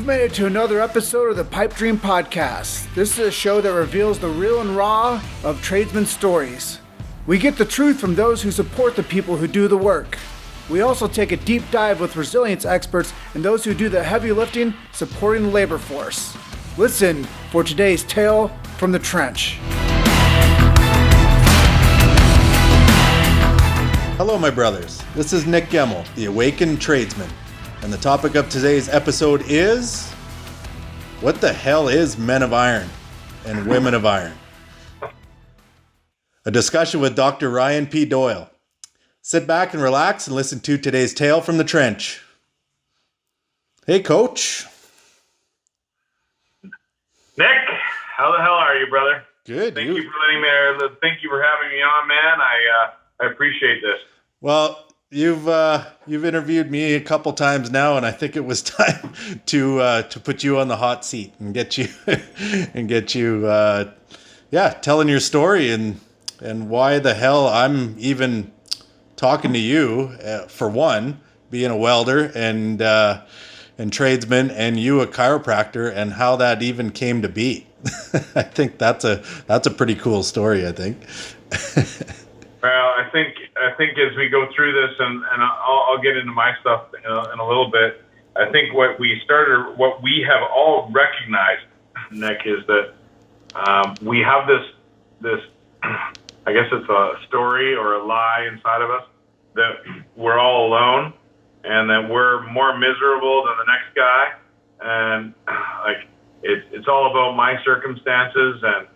made it to another episode of the Pipe Dream Podcast. This is a show that reveals the real and raw of tradesmen's stories. We get the truth from those who support the people who do the work. We also take a deep dive with resilience experts and those who do the heavy lifting supporting the labor force. Listen for today's tale from the trench. Hello, my brothers. This is Nick Gemmel, the Awakened Tradesman. And the topic of today's episode is, what the hell is men of iron and women of iron? A discussion with Dr. Ryan P. Doyle. Sit back and relax and listen to today's tale from the trench. Hey, Coach. Nick, how the hell are you, brother? Good. Thank you for thank you for having me on, man. I appreciate this. Well, you've interviewed me a couple times now, and I think it was time to put you on the hot seat and get you telling your story and why the hell I'm even talking to you, for one, being a welder and tradesman, and you a chiropractor, and how that even came to be. I think that's a pretty cool story, I think. Well, I think as we go through this, and I'll get into my stuff in a little bit. I think what we have all recognized, Nick, is that we have this. I guess it's a story or a lie inside of us that we're all alone, and that we're more miserable than the next guy, and like it's all about my circumstances, and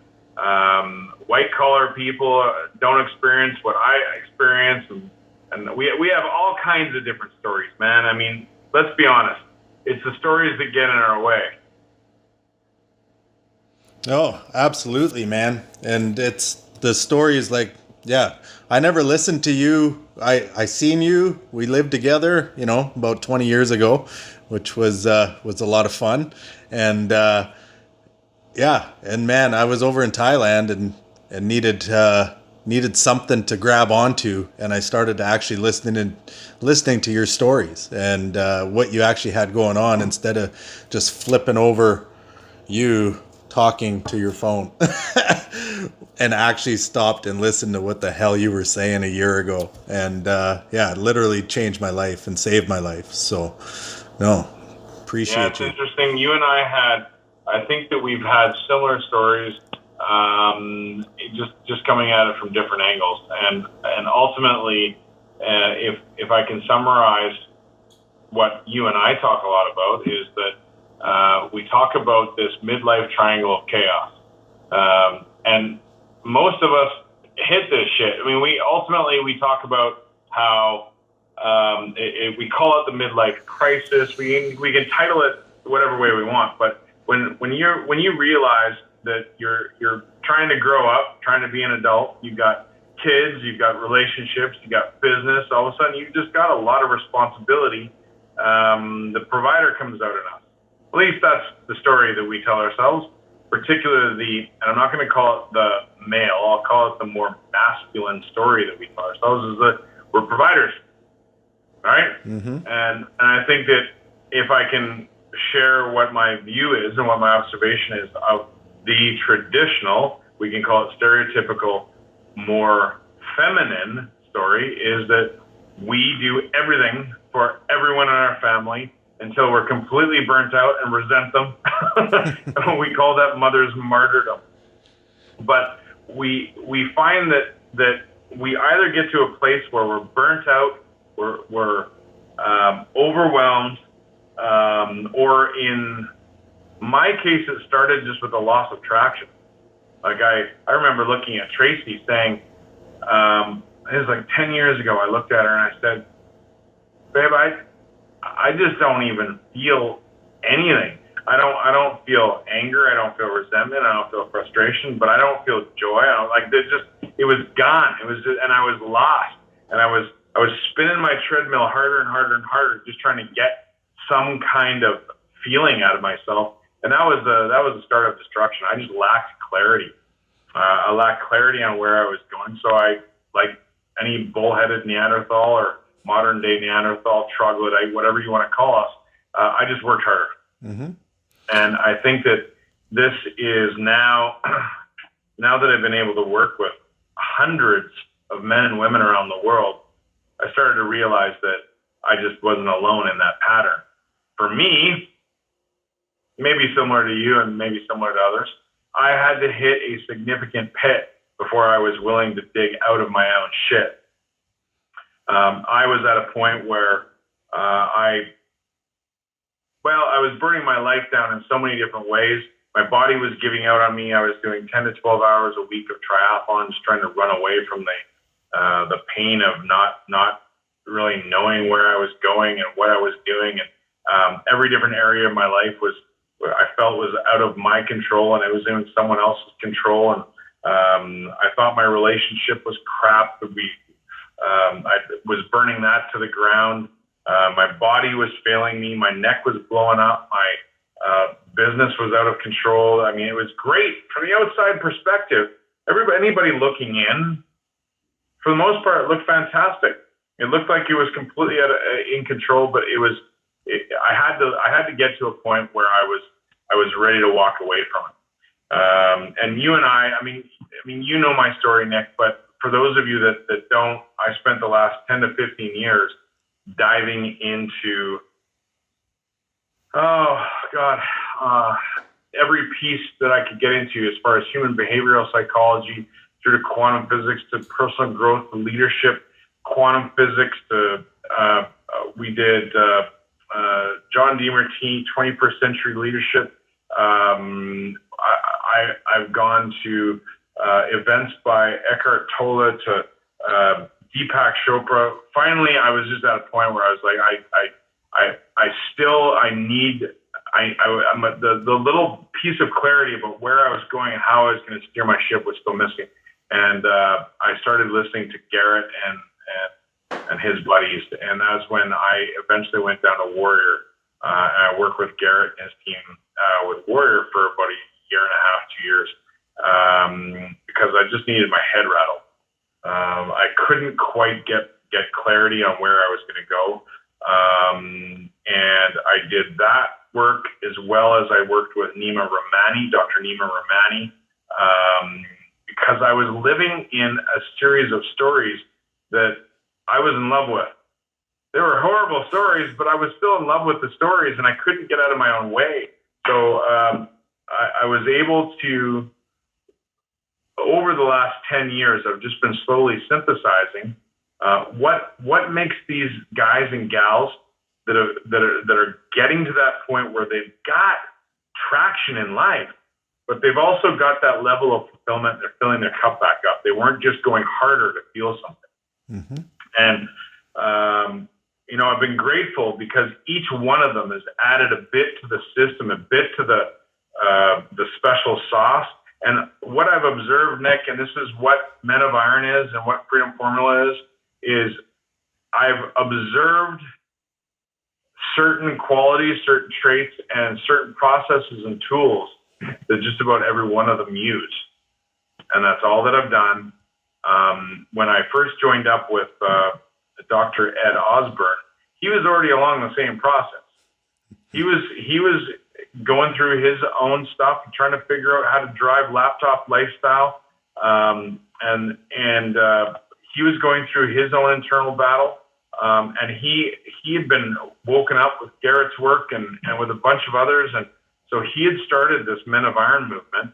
white collar people don't experience what I experience, and we have all kinds of different stories, man. I mean, let's be honest. It's the stories that get in our way. Oh, absolutely, man. And it's the stories like, yeah, I never listened to you. I seen you. We lived together, about 20 years ago, which was a lot of fun. And and man, I was over in Thailand and needed something to grab onto, and I started to actually listening to your stories and what you actually had going on, instead of just flipping over you talking to your phone. And actually stopped and listened to what the hell you were saying a year ago. And it literally changed my life and saved my life. So, no, appreciate you. Yeah, it's interesting. You and I think that we've had similar stories, just coming at it from different angles. And ultimately, if I can summarize what you and I talk a lot about, is that we talk about this midlife triangle of chaos. And most of us hit this shit. I mean, we talk about how we call it the midlife crisis. We can title it whatever way we want, but when you realize that you're trying to grow up, trying to be an adult, you've got kids, you've got relationships, you've got business, all of a sudden you've just got a lot of responsibility. The provider comes out in us. At least that's the story that we tell ourselves. Particularly and I'm not going to call it the male, I'll call it the more masculine story that we tell ourselves, is that we're providers, right? Mm-hmm. And I think that if I can share what my view is and what my observation is of the traditional, we can call it stereotypical, more feminine story, is that we do everything for everyone in our family until we're completely burnt out and resent them. We call that mother's martyrdom. But we find that we either get to a place where we're burnt out, we're overwhelmed, or in my case, it started just with a loss of traction. Like I remember looking at Tracy saying, it was like 10 years ago, I looked at her and I said, babe, I just don't even feel anything. I don't feel anger. I don't feel resentment. I don't feel frustration, but I don't feel joy. It was gone. It was just, and I was lost, and I was spinning my treadmill harder and harder and harder, just trying to get some kind of feeling out of myself. And that was the start of destruction. I just lacked clarity. I lacked clarity on where I was going. So I, like any bullheaded Neanderthal or modern day Neanderthal, troglodyte, whatever you want to call us, I just worked harder. Mm-hmm. And I think that this is now that I've been able to work with hundreds of men and women around the world, I started to realize that I just wasn't alone in that pattern. For me, maybe similar to you and maybe similar to others, I had to hit a significant pit before I was willing to dig out of my own shit. I was at a point where I was burning my life down in so many different ways. My body was giving out on me. I was doing 10 to 12 hours a week of triathlons, trying to run away from the pain of not really knowing where I was going and what I was doing. And every different area of my life I felt was out of my control, and it was in someone else's control. And I thought my relationship was crap. I was burning that to the ground. My body was failing me. My neck was blowing up. My business was out of control. I mean, it was great from the outside perspective. Anybody looking in, for the most part, it looked fantastic. It looked like it was completely in control, but I had to get to a point where I was ready to walk away from it. And you and I mean, you know my story, Nick, but for those of you that don't, I spent the last 10 to 15 years diving into, every piece that I could get into as far as human behavioral psychology, through to quantum physics, to personal growth, to leadership, quantum physics, to we did John DeMartini, 21st century leadership. I've gone to events by Eckhart Tolle to Deepak Chopra. Finally, I was just at a point where I was like, the little piece of clarity about where I was going and how I was going to steer my ship was still missing. And I started listening to Garrett and his buddies, and that's when I eventually went down to Warrior. And I worked with Garrett and his team with Warrior for about a year and a half, 2 years, because I just needed my head rattled. I couldn't quite get clarity on where I was going to go. And I did that work as well as I worked with Dr. Nima Ramani, because I was living in a series of stories that I was in love with. They were horrible stories, but I was still in love with the stories, and I couldn't get out of my own way. So I was able to, over the last 10 years, I've just been slowly synthesizing what makes these guys and gals that are getting to that point where they've got traction in life, but they've also got that level of fulfillment. They're filling their cup back up. They weren't just going harder to feel something. Mm-hmm. And I've been grateful because each one of them has added a bit to the system, a bit to the special sauce. And what I've observed, Nick, and this is what Men of Iron is and what Freedom Formula is I've observed certain qualities, certain traits, and certain processes and tools that just about every one of them use. And that's all that I've done. When I first joined up with Dr. Ed Osborne, he was already along the same process. He was going through his own stuff, trying to figure out how to drive laptop lifestyle, and he was going through his own internal battle, and he had been woken up with Garrett's work and with a bunch of others, and so he had started this Men of Iron movement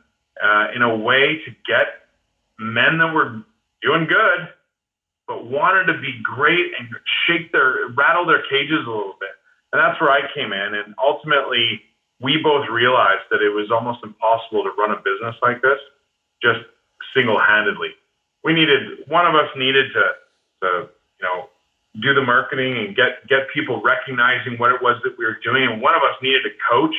in a way to get men that were doing good, but wanted to be great and rattle their cages a little bit. And that's where I came in. And ultimately, we both realized that it was almost impossible to run a business like this just single-handedly. One of us needed to do the marketing and get people recognizing what it was that we were doing. And one of us needed to coach.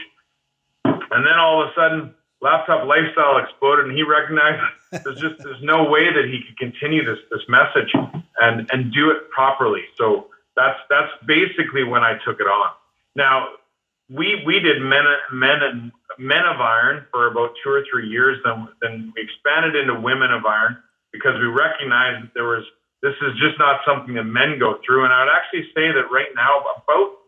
And then all of a sudden, Laptop Lifestyle exploded, and he recognized there's no way that he could continue this message and do it properly. So that's basically when I took it on. Now, we did Men of Iron for about 2 or 3 years. Then we expanded into Women of Iron because we recognized that this is just not something that men go through. And I would actually say that right now, about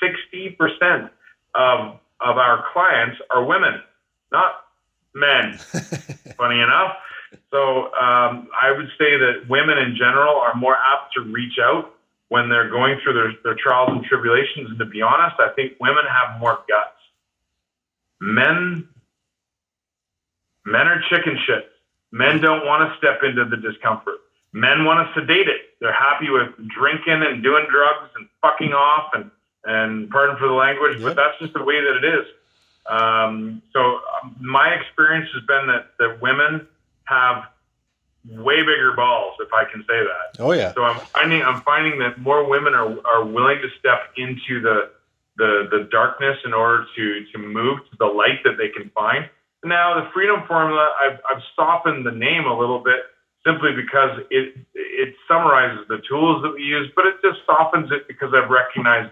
60% of of our clients are women, not men, funny enough. So I would say that women in general are more apt to reach out when they're going through their trials and tribulations. And to be honest, I think women have more guts. Men are chicken shit. Men don't want to step into the discomfort. Men want to sedate it. They're happy with drinking and doing drugs and fucking off and pardon for the language, but that's just the way that it is. So my experience has been that women have way bigger balls, if I can say that. Oh yeah. So I'm finding that more women are willing to step into the darkness in order to move to the light that they can find. Now the Freedom Formula, I've softened the name a little bit simply because it summarizes the tools that we use, but it just softens it because I've recognized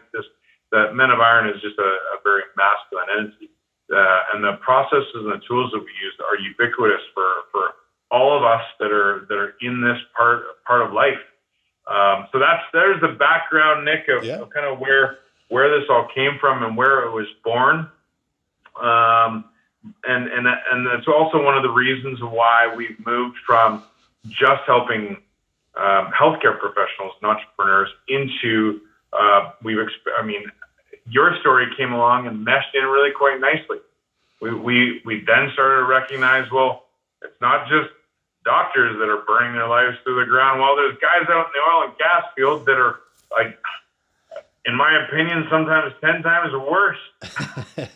that Men of Iron is just a very masculine entity. And the processes and the tools that we use are ubiquitous for all of us that are in this part of life. So there's the background, Nick, of kind of where this all came from and where it was born. And that's also one of the reasons why we've moved from just helping healthcare professionals and entrepreneurs into your story came along and meshed in really quite nicely. We then started to recognize, well, it's not just doctors that are burning their lives through the ground. Well, there's guys out in the oil and gas field that are, like, in my opinion, sometimes 10 times worse. and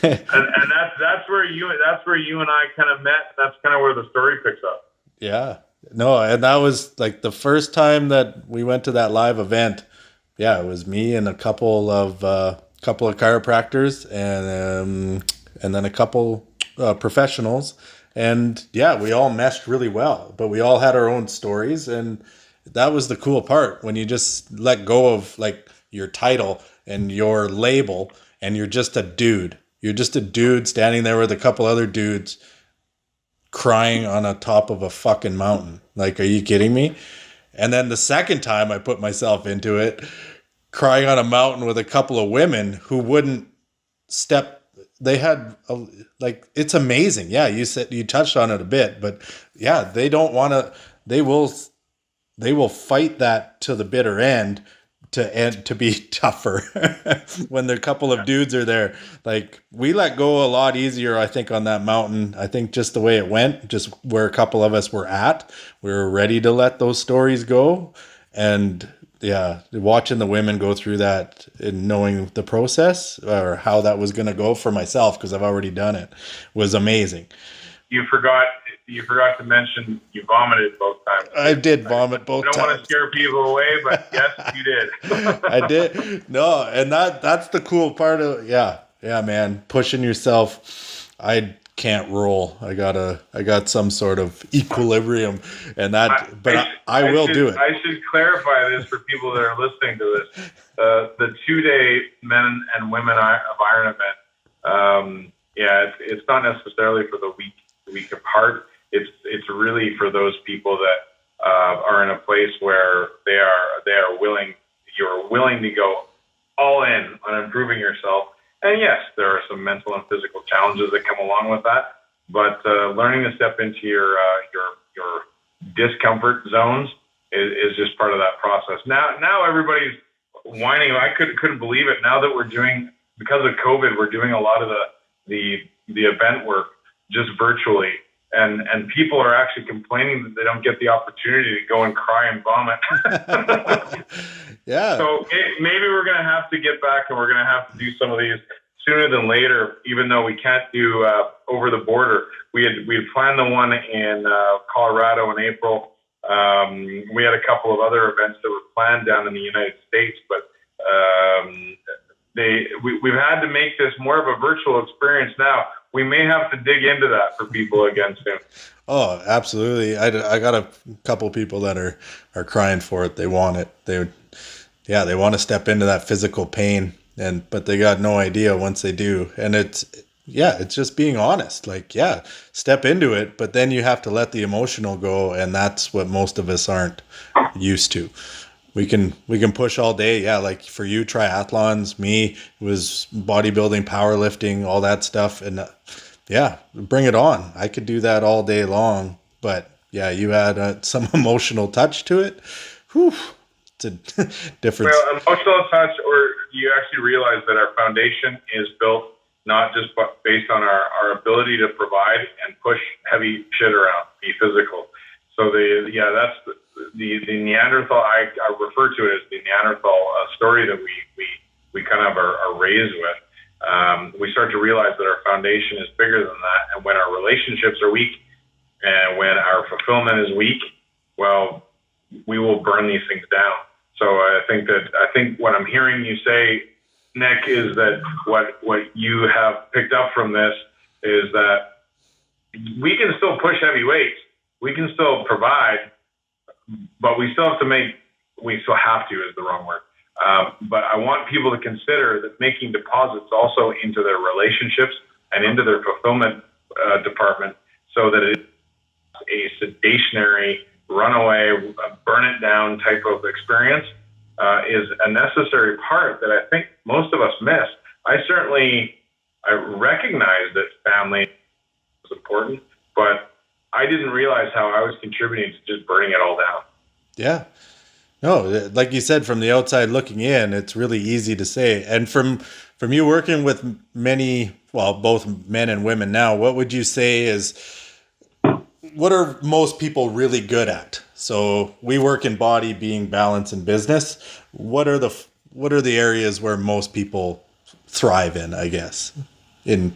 that's where you and I kind of met. That's kind of where the story picks up. Yeah. No, and that was like the first time that we went to that live event. Yeah, it was me and a couple of chiropractors and then a couple professionals. And yeah, we all meshed really well, but we all had our own stories. And that was the cool part, when you just let go of like your title and your label and you're just a dude. You're just a dude standing there with a couple other dudes crying on the top of a fucking mountain. Like, are you kidding me? And then the second time I put myself into it, crying on a mountain with a couple of women who wouldn't step. They had it's amazing. Yeah, you touched on it a bit, but yeah, they don't want to. They will fight that to the bitter end to be tougher when the couple of dudes are there. Like, we let go a lot easier, I think, on that mountain. I think just the way it went, just where a couple of us were at, we were ready to let those stories go. And yeah, watching the women go through that and knowing the process or how that was going to go for myself, because I've already done it, was amazing. You forgot to mention you vomited both times. I did vomit both times. I don't want to scare people away, but yes, you did. I did. No, and that's the cool part of man, pushing yourself. I can't roll. I got some sort of equilibrium, and I will do it. I should clarify this for people that are listening to this. The 2-day Men and Women of Iron event. It's not necessarily for the week apart. It's really for those people that are in a place where you're willing to go all in on improving yourself. And yes, there are some mental and physical challenges that come along with that. But learning to step into your discomfort zones is just part of that process. Now everybody's whining. I couldn't believe it. Now that because of COVID, we're doing a lot of the event work just virtually. And people are actually complaining that they don't get the opportunity to go and cry and vomit. Yeah. So maybe we're going to have to get back and we're going to have to do some of these sooner than later, even though we can't do over the border. We had planned the one in Colorado in April. We had a couple of other events that were planned down in the United States, but we've had to make this more of a virtual experience now. We may have to dig into that for people again soon. Oh, absolutely. I got a couple people that are crying for it. They want it. They want to step into that physical pain, but they got no idea once they do. And it's just being honest. Like, step into it, but then you have to let the emotional go, and that's what most of us aren't used to. we can push all day. Yeah, like for you, triathlons. Me, it was bodybuilding, powerlifting, all that stuff. And yeah, bring it on. I could do that all day long. But yeah, you add some emotional touch to it. Whew, it's a difference. Well, emotional touch, or you actually realize that our foundation is built not just based on our ability to provide and push heavy shit around, be physical. So that's the Neanderthal. I refer to it as the Neanderthal story that we kind of are raised with. We start to realize that our foundation is bigger than that, and when our relationships are weak, and when our fulfillment is weak, well, we will burn these things down. So I think what I'm hearing you say, Nick, is that what you have picked up from this is that we can still push heavy weights. We can still provide, but we still have to is the wrong word. But I want people to consider that making deposits also into their relationships and into their fulfillment department, so that it's a sedationary, runaway, burn it down type of experience is a necessary part that I think most of us miss. I recognize that family is important, but I didn't realize how I was contributing to just burning it all down. Yeah. No, like you said, from the outside looking in, it's really easy to say. And from you working with many, well, both men and women now, what would you say what are most people really good at? So we work in body, being, balance, and business. What are the areas where most people thrive in, I guess? It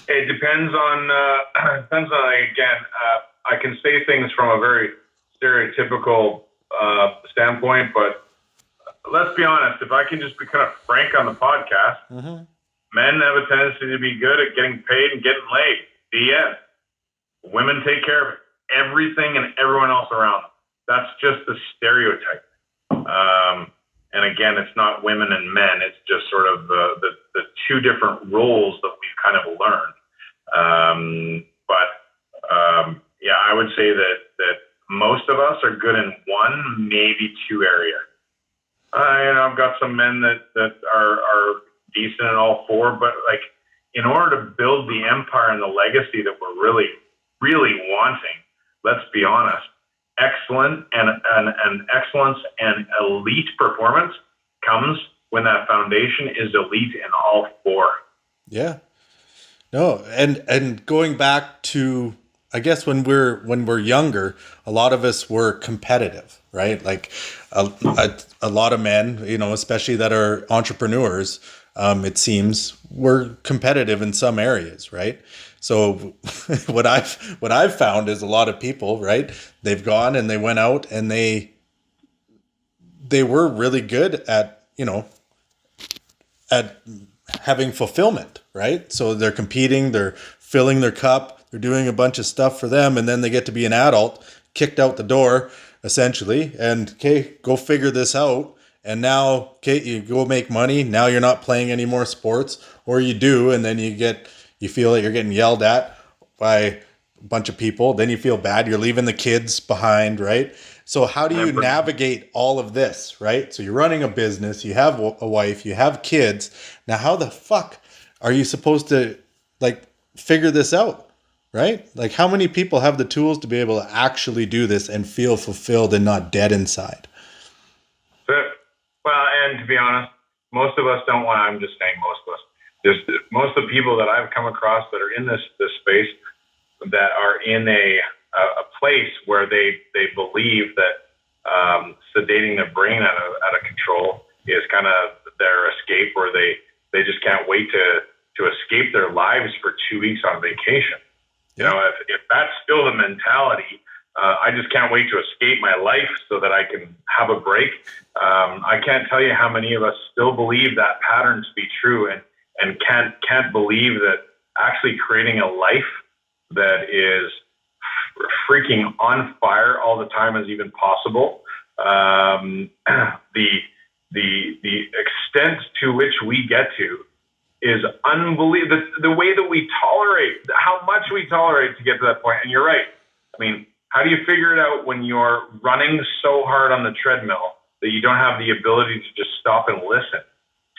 depends on again, I can say things from a very stereotypical standpoint, but let's be honest, if I can just be kind of frank on the podcast, men have a tendency to be good at getting paid and getting laid. The end. Women take care of everything and everyone else around them. That's just the stereotype. And again, it's not women and men. It's just sort of the two different roles that we've kind of learned. Yeah, I would say that most of us are good in one, maybe two areas. I've got some men that are decent in all four, but like in order to build the empire and the legacy that we're really, really wanting, let's be honest, excellence and elite performance comes when that foundation is elite in all four. Yeah. No, and going back to, I guess when we're younger, a lot of us were competitive, right? Like a lot of men, especially that are entrepreneurs, it seems, were competitive in some areas, right? So what I've found is a lot of people, right? They've gone and they went out and they were really good at having fulfillment, right? So they're competing, they're filling their cup, they're doing a bunch of stuff for them, and then they get to be an adult, kicked out the door, essentially, and okay, go figure this out. And now, okay, you go make money. Now you're not playing any more sports, or you do, and then you feel that you're getting yelled at by a bunch of people. Then you feel bad. You're leaving the kids behind, right? So how do you navigate all of this, right? So you're running a business, you have a wife, you have kids. Now, how the fuck are you supposed to figure this out, right? Like, how many people have the tools to be able to actually do this and feel fulfilled and not dead inside? Well, and to be honest, most of us don't want, I'm just saying most of us, most of the people that I've come across that are in this space that are in a place where they believe that sedating their brain out of control is kind of their escape, or they just can't wait to escape their lives for 2 weeks on vacation. Yeah. If that's still the mentality, I just can't wait to escape my life so that I can have a break. I can't tell you how many of us still believe that pattern to be true and can't believe that actually creating a life that is freaking on fire all the time is even possible. The extent to which we get to is unbelievable. The way that we tolerate, how much we tolerate to get to that point. And you're right. I mean, how do you figure it out when you're running so hard on the treadmill that you don't have the ability to just stop and listen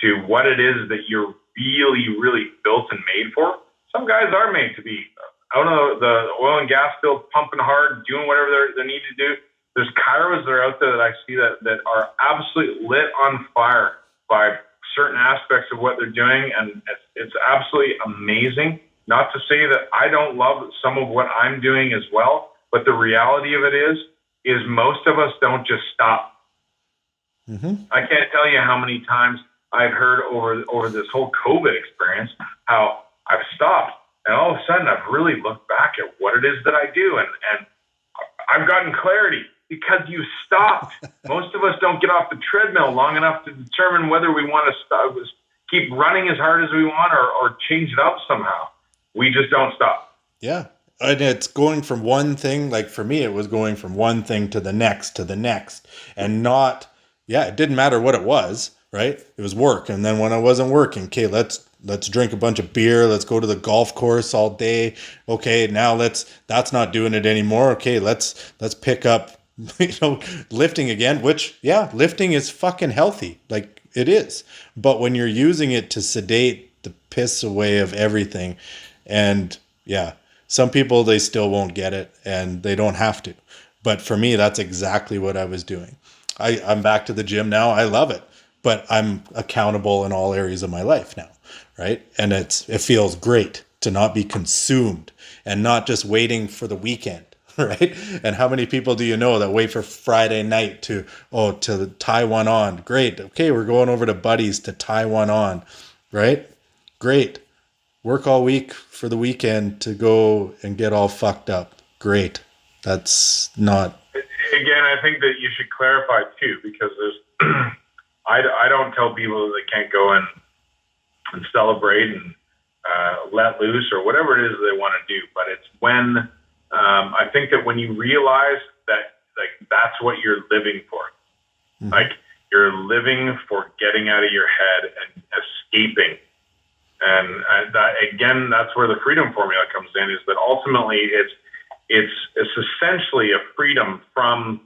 to what it is that you're really, really built and made for. Some guys are made to be out on the oil and gas field, pumping hard, doing whatever they need to do. There's chiros that are out there that I see that are absolutely lit on fire by certain aspects of what they're doing, and it's absolutely amazing. Not to say that I don't love some of what I'm doing as well, but the reality of it is most of us don't just stop. Mm-hmm. I can't tell you how many times I've heard over this whole COVID experience how I've stopped, and all of a sudden I've really looked back at what it is that I do, and I've gotten clarity because you stopped. Most of us don't get off the treadmill long enough to determine whether we want to stop, keep running as hard as we want or change it up somehow. We just don't stop. Yeah. And it's going from one thing, like for me, it was going from one thing to the next, and not, it didn't matter what it was, right? It was work. And then when I wasn't working, okay, let's drink a bunch of beer. Let's go to the golf course all day. Okay. Now that's not doing it anymore. Okay. Let's pick up, lifting again, which lifting is fucking healthy. Like it is. But when you're using it to sedate the piss away of everything, and some people, they still won't get it and they don't have to. But for me, that's exactly what I was doing. I'm back to the gym now. I love it, but I'm accountable in all areas of my life now, right? And it feels great to not be consumed and not just waiting for the weekend, right? And how many people do you know that wait for Friday night to tie one on? Great. Okay, we're going over to Buddy's to tie one on, right? Great. Work all week for the weekend to go and get all fucked up. Great. That's not... Again, I think that you should clarify too, because there's, I don't tell people that they can't go and celebrate and let loose or whatever it is that they want to do. But it's when, I think that when you realize that like that's what you're living for, mm-hmm. like you're living for getting out of your head and escaping. And that, again, that's where the freedom formula comes in, is that ultimately it's essentially a freedom from,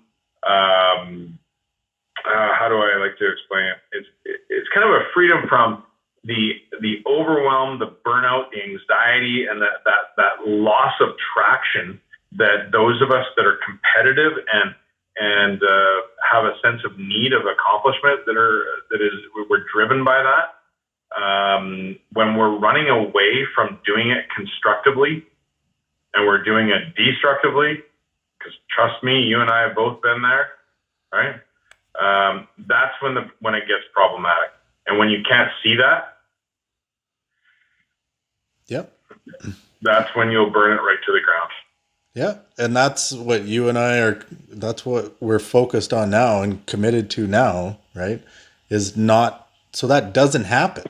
how do I like to explain it? It's kind of a freedom from the overwhelm, the burnout, the anxiety, and that loss of traction that those of us that are competitive and have a sense of need of accomplishment we're driven by that. When we're running away from doing it constructively and we're doing it destructively, because trust me, you and I have both been there, right? That's when it gets problematic. And when you can't see that, that's when you'll burn it right to the ground. Yeah. And that's what you and I that's what we're focused on now and committed to now, right? Is not, so that doesn't happen.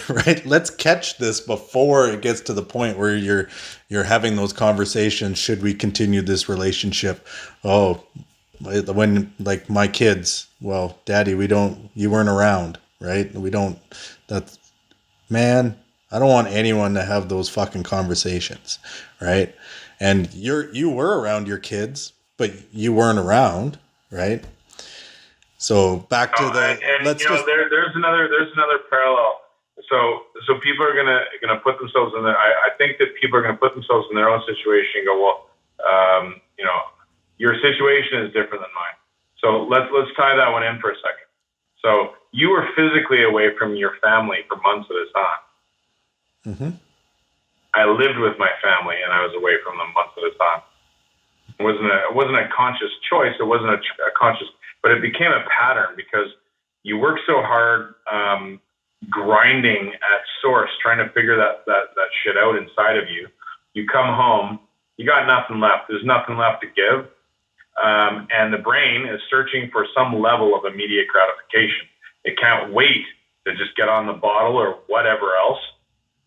Right? Let's catch this before it gets to the point where you're having those conversations. Should we continue this relationship? Oh, when like my kids, well, Daddy, you weren't around, right? I don't want anyone to have those fucking conversations, right? And you were around your kids, but you weren't around, right? So back to there's another parallel. So people are gonna put themselves in there. I think that people are gonna put themselves in their own situation and go, well, your situation is different than mine. So let's tie that one in for a second. So you were physically away from your family for months at a time. Mm-hmm. I lived with my family and I was away from them months at a time. It wasn't a conscious choice. It wasn't a conscious, but it became a pattern because you work so hard, grinding at source, trying to figure that shit out inside of you. You come home, you got nothing left. There's nothing left to give. And the brain is searching for some level of immediate gratification. It can't wait to just get on the bottle or whatever else.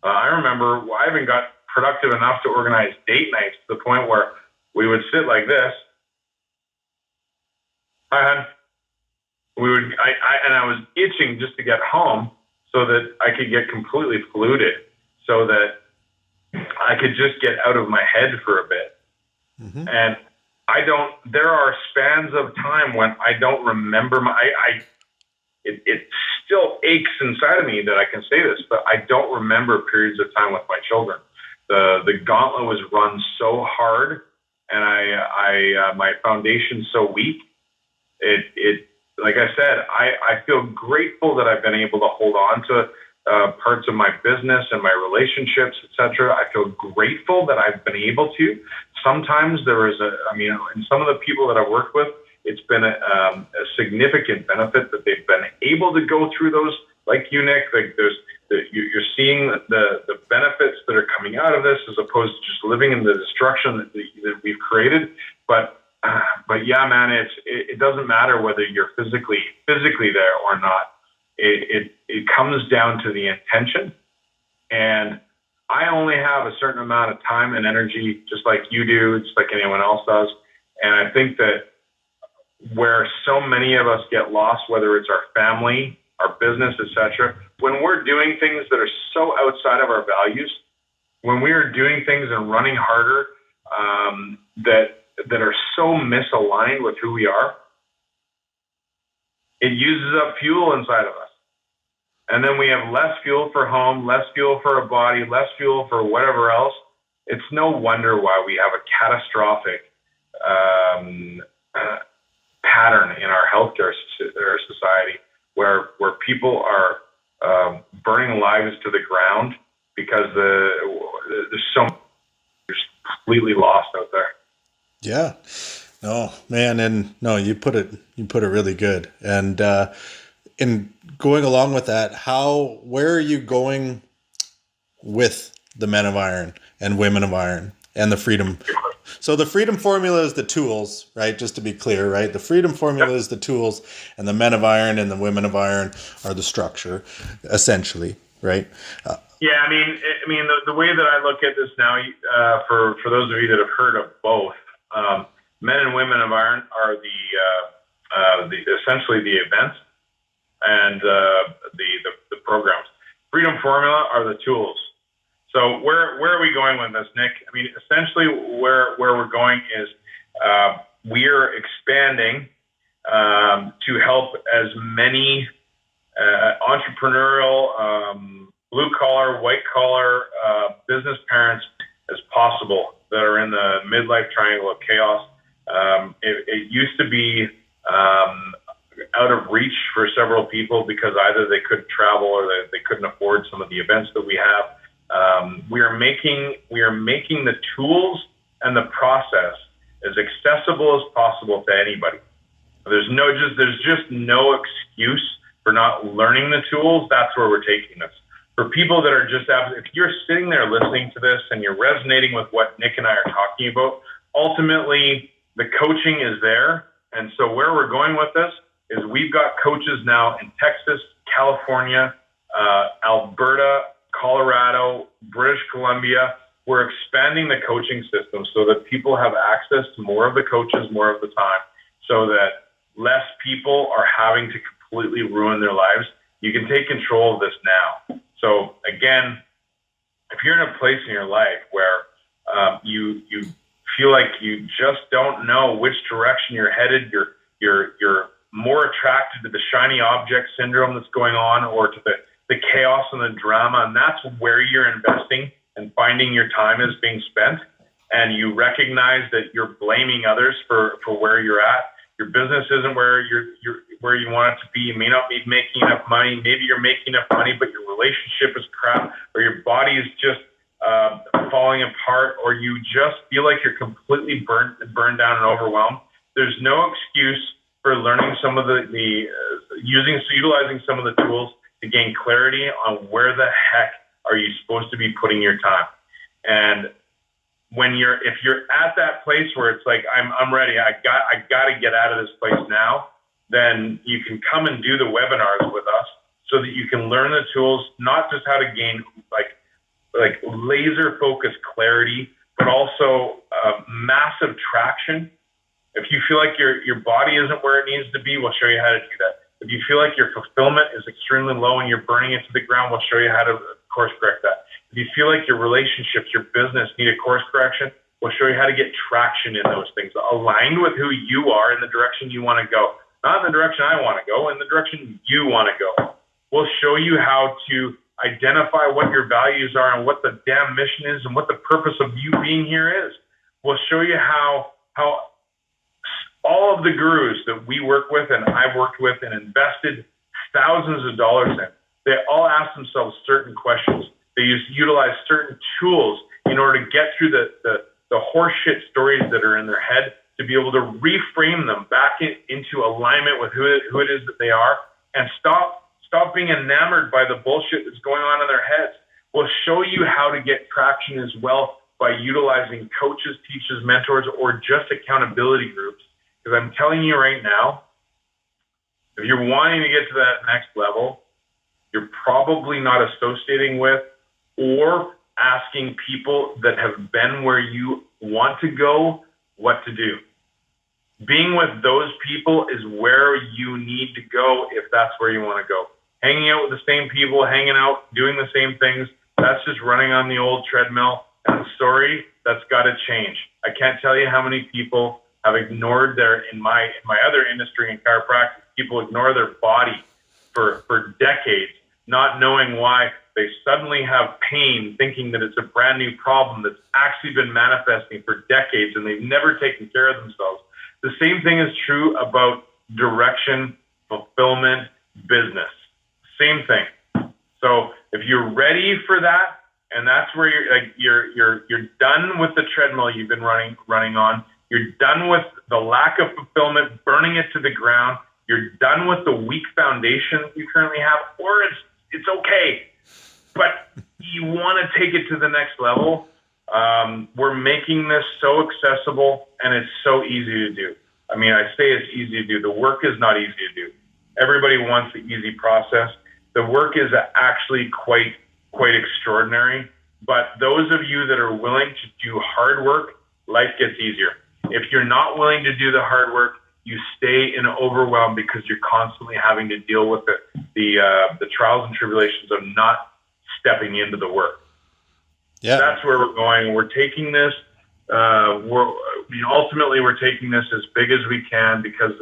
I remember I even got productive enough to organize date nights to the point where we would sit like this. Hi, hon. I was itching just to get home so that I could get completely polluted, so that I could just get out of my head for a bit. Mm-hmm. And there are spans of time when I don't remember it still aches inside of me that I can say this, but I don't remember periods of time with my children. The gauntlet was run so hard, and my foundation's so weak. It like I said, I feel grateful that I've been able to hold on to parts of my business and my relationships, etc. I feel grateful that I've been able to. Sometimes in some of the people that I've worked with, it's been a significant benefit that they've been able to go through those, like you, Nick. Like you're seeing the benefits that are coming out of this, as opposed to just living in the destruction that we've created. But yeah, man, it doesn't matter whether you're physically there or not. It comes down to the intention, and I only have a certain amount of time and energy, just like you do, just like anyone else does. And I think that where so many of us get lost, whether it's our family, our business, etc., when we're doing things that are so outside of our values, when we are doing things and running harder that are so misaligned with who we are, it uses up fuel inside of us. And then we have less fuel for home, less fuel for our body, less fuel for whatever else. It's no wonder why we have a catastrophic pattern in our healthcare society where people are burning lives to the ground because there's so much completely lost out there. Yeah. No, man, and no, you put it really good. And in going along with that, where are you going with the Men of Iron and Women of Iron and the Freedom? So the Freedom Formula is the tools, right? Just to be clear, right? The Freedom Formula is the tools, and the Men of Iron and the Women of Iron are the structure, essentially, right? Yeah, I mean, the way that I look at this now, for those of you that have heard of both, Men and Women of Iron are essentially the events and the programs. Freedom Formula are the tools. So where are we going with this, Nick? I mean, essentially where we're going is we're expanding to help as many entrepreneurial, blue-collar, white-collar business parents as possible that are in the midlife triangle of chaos. It used to be out of reach for several people because either they couldn't travel or they couldn't afford some of the events that we have. We are making the tools and the process as accessible as possible to anybody. There's just no excuse for not learning the tools. That's where we're taking this. For people that are if you're sitting there listening to this and you're resonating with what Nick and I are talking about, ultimately the coaching is there. And so where we're going with this is we've got coaches now in Texas, California, Alberta, Colorado, British Columbia. We're expanding the coaching system so that people have access to more of the coaches more of the time, so that less people are having to completely ruin their lives. You can take control of this now. So again, if you're in a place in your life where you feel like you just don't know which direction you're headed, you're more attracted to the shiny object syndrome that's going on, or to the chaos and the drama, and that's where you're investing and finding your time is being spent, and you recognize that you're blaming others for where you're at. Your business isn't where where you want it to be. You may not be making enough money. Maybe you're making enough money, but your relationship is crap, or your body is just falling apart, or you just feel like you're completely burned down and overwhelmed. There's no excuse for learning some of utilizing some of the tools to gain clarity on where the heck are you supposed to be putting your time. And if you're at that place where it's like, I'm ready, I got to get out of this place now, then you can come and do the webinars with us so that you can learn the tools, not just how to gain like laser focused clarity, but also massive traction. If you feel like your body isn't where it needs to be, we'll show you how to do that. If you feel like your fulfillment is extremely low and you're burning it to the ground, we'll show you how to course correct that. If you feel like your relationships, your business need a course correction, We'll show you how to get traction in those things, aligned with who you are in the direction you want to go. Not in the direction I want to go, in the direction you want to go. We'll show you how to identify what your values are and what the damn mission is and what the purpose of you being here is. We'll show you how all of the gurus that we work with and I've worked with and invested thousands of dollars in, they all ask themselves certain questions. They utilize certain tools in order to get through the horseshit stories that are in their head, to be able to reframe them back into alignment with who it is that they are, and stop being enamored by the bullshit that's going on in their heads. We'll show you how to get traction as well by utilizing coaches, teachers, mentors, or just accountability groups. Because I'm telling you right now, if you're wanting to get to that next level, you're probably not associating with or asking people that have been where you want to go what to do. Being with those people is where you need to go if that's where you want to go. Hanging out with the same people, hanging out, doing the same things, that's just running on the old treadmill. And sorry, that's got to change. I can't tell you how many people have ignored in my other industry in chiropractic, people ignore their body for decades, not knowing why. They suddenly have pain, thinking that it's a brand new problem that's actually been manifesting for decades, and they've never taken care of themselves. The same thing is true about direction, fulfillment, business. Same thing. So if you're ready for that, and that's where you're done with the treadmill you've been running on, you're done with the lack of fulfillment, burning it to the ground, you're done with the weak foundation you currently have, or it's okay, but you want to take it to the next level. We're making this so accessible, and it's so easy to do. I mean, I say it's easy to do. The work is not easy to do. Everybody wants the easy process. The work is actually quite extraordinary. But those of you that are willing to do hard work, life gets easier. If you're not willing to do the hard work, you stay in overwhelm because you're constantly having to deal with the trials and tribulations of not stepping into the work. Yeah, that's where we're going. We're taking this. Ultimately, we're taking this as big as we can because,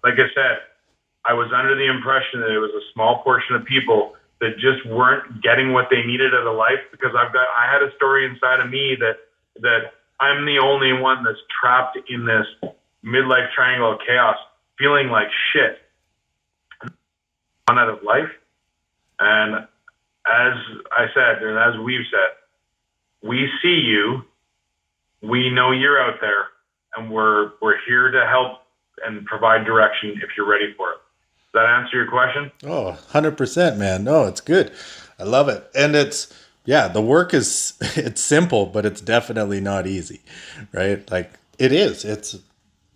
like I said, I was under the impression that it was a small portion of people that just weren't getting what they needed out of life. Because I had a story inside of me that I'm the only one that's trapped in this midlife triangle of chaos, feeling like shit, out of life. And as I said, and as we've said, we see you, we know you're out there, and we're here to help and provide direction if you're ready for it. Does that answer your question? Oh, 100%, man. No, it's good. I love it. And the work it's simple, but it's definitely not easy, right? Like it is. It's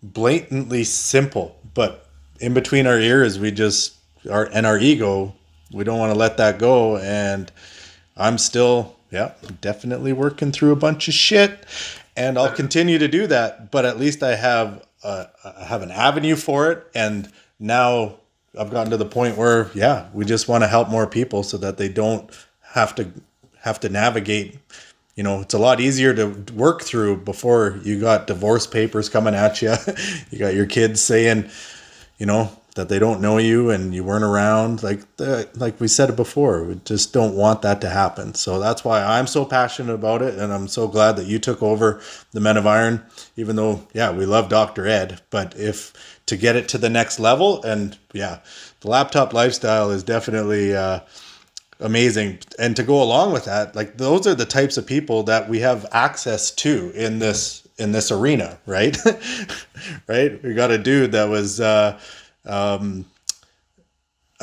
blatantly simple, but in between our ears, our ego, we don't want to let that go. And I'm still, definitely working through a bunch of shit, and I'll continue to do that. But at least I have an avenue for it. And now I've gotten to the point where, we just want to help more people so that they don't have to navigate. You know, it's a lot easier to work through before you got divorce papers coming at you. You got your kids saying, that they don't know you and you weren't around. Like we said it before, we just don't want that to happen. So that's why I'm so passionate about it. And I'm so glad that you took over the Men of Iron, even though, we love Dr. Ed, but to get it to the next level. And the laptop lifestyle is definitely, amazing. And to go along with that, like those are the types of people that we have access to in this arena, right? Right. We got a dude that was, I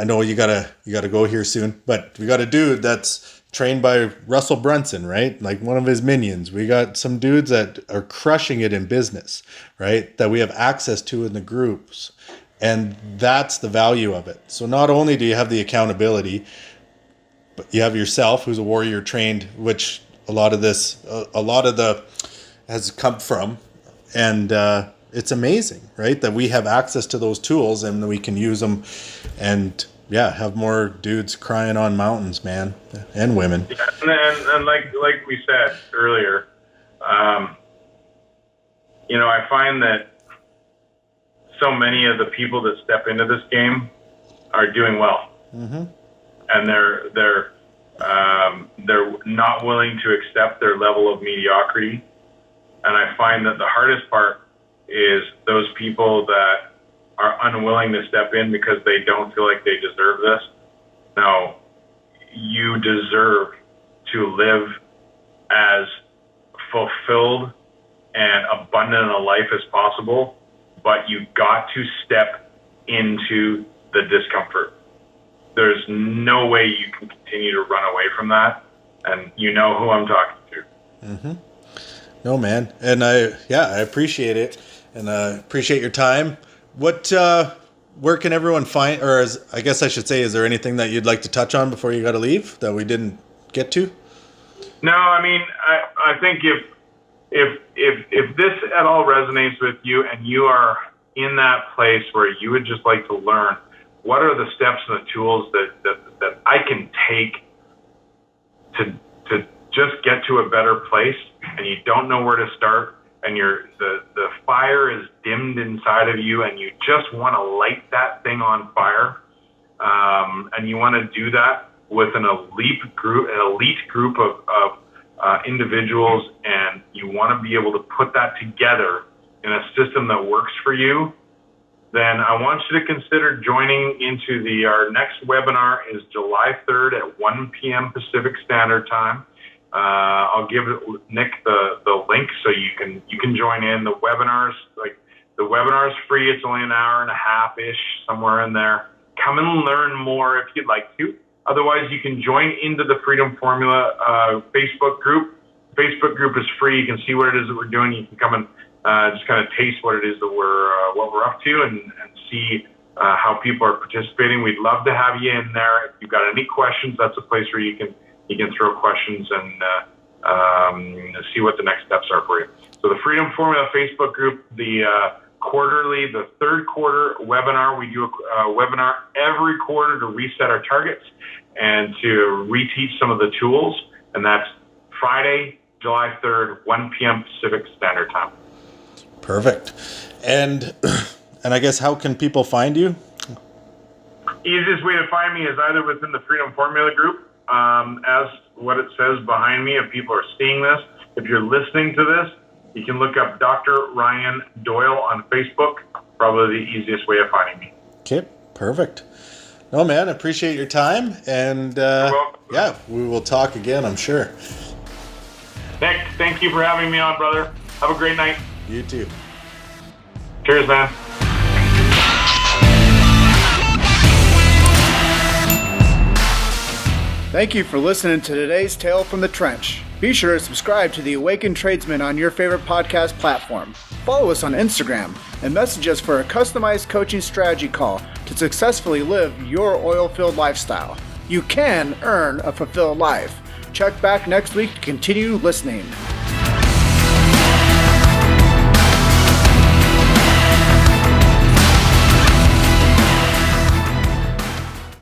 know you gotta go here soon, but we got a dude that's trained by Russell Brunson, right? Like one of his minions. We got some dudes that are crushing it in business, right? That we have access to in the groups. And that's the value of it. So not only do you have the accountability, but you have yourself, who's a warrior trained, which a lot of the has come from. And it's amazing, right? That we have access to those tools and we can use them and have more dudes crying on mountains, man, and women. Yeah, and like we said earlier, I find that so many of the people that step into this game are doing well, and they're not willing to accept their level of mediocrity. And I find that the hardest part is those people that are unwilling to step in because they don't feel like they deserve this. No, you deserve to live as fulfilled and abundant a life as possible, but you got to step into the discomfort. There's no way you can continue to run away from that, and you know who I'm talking to. No, man. And I appreciate it, and appreciate your time. Where can everyone find, or I guess I should say, is there anything that you'd like to touch on before you got to leave that we didn't get to? No, I mean, I think if this at all resonates with you and you are in that place where you would just like to learn what are the steps and the tools that I can take to just get to a better place, and you don't know where to start, and the fire is dimmed inside of you, and you just want to light that thing on fire, and you want to do that with an elite group of individuals, and you want to be able to put that together in a system that works for you, then I want you to consider joining into our next webinar is July 3rd at 1 p.m. Pacific Standard Time. I'll give Nick the link so you can join in. The webinar's free. It's only an hour and a half-ish, somewhere in there. Come and learn more if you'd like to. Otherwise, you can join into the Freedom Formula Facebook group. Facebook group is free. You can see what it is that we're doing. You can come and just kind of taste what it is that we're up to and see how people are participating. We'd love to have you in there. If you've got any questions, that's a place where you can throw questions and see what the next steps are for you. So the Freedom Formula Facebook group, the third quarter webinar, we do a webinar every quarter to reset our targets and to reteach some of the tools. And that's Friday, July 3rd, 1 p.m. Pacific Standard Time. Perfect. And I guess how can people find you? Easiest way to find me is either within the Freedom Formula group, as what it says behind me, if people are seeing this. If you're listening to this, you can look up Dr. Ryan Doyle on Facebook, probably the easiest way of finding me. Okay, perfect. No, man, appreciate your time, and yeah, we will talk again, I'm sure. Nick, thank you for having me on, brother. Have a great night. You too. Cheers, man. Thank you for listening to today's Tale from the Trench. Be sure to subscribe to The Awakened Tradesman on your favorite podcast platform. Follow us on Instagram and message us for a customized coaching strategy call to successfully live your oil-filled lifestyle. You can earn a fulfilled life. Check back next week to continue listening.